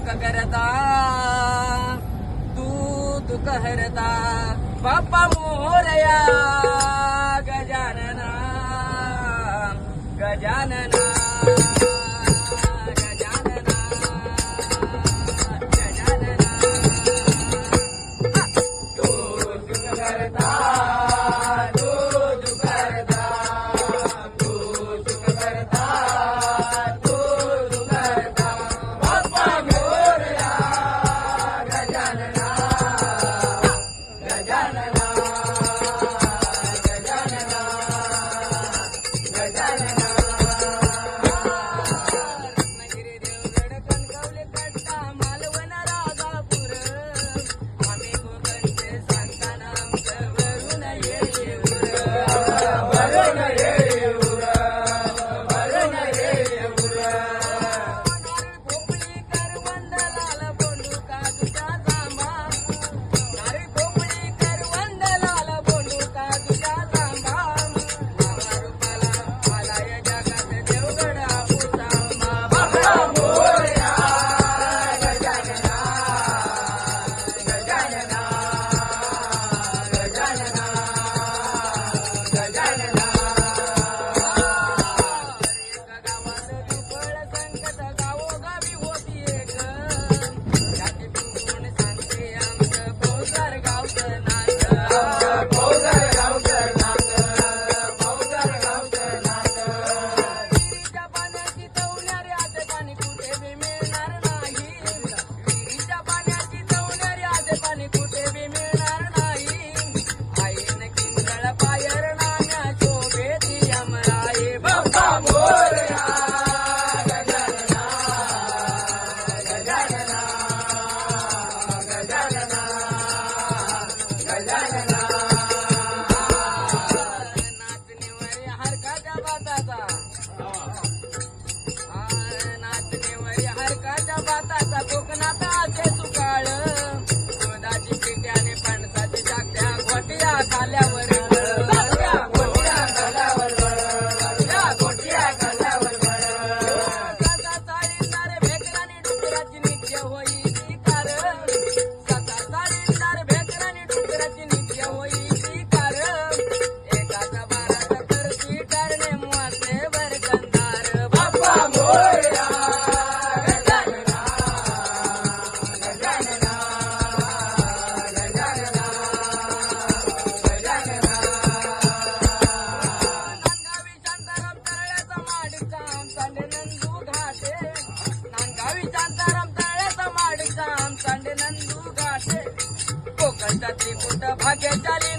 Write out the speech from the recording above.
सुख करता दुःख हरता बाप्पा मोरया गजानना गजानना गजानना गजानना तू सुख करता कोकणात सुकाळ दुधाची पिट्याने पणसाची टाकल्या गोट्या खाल्यावर चाळीदार भेकराने डुकराची नित्य होई शिकार चाळीदार भेकराने डुकराची नित्य होई शिकार एकाचा बाराचा करती करणे मुआसे बरकंदार बाप्पा मोरया कोकणचा त्रिपुट भाग्य चाली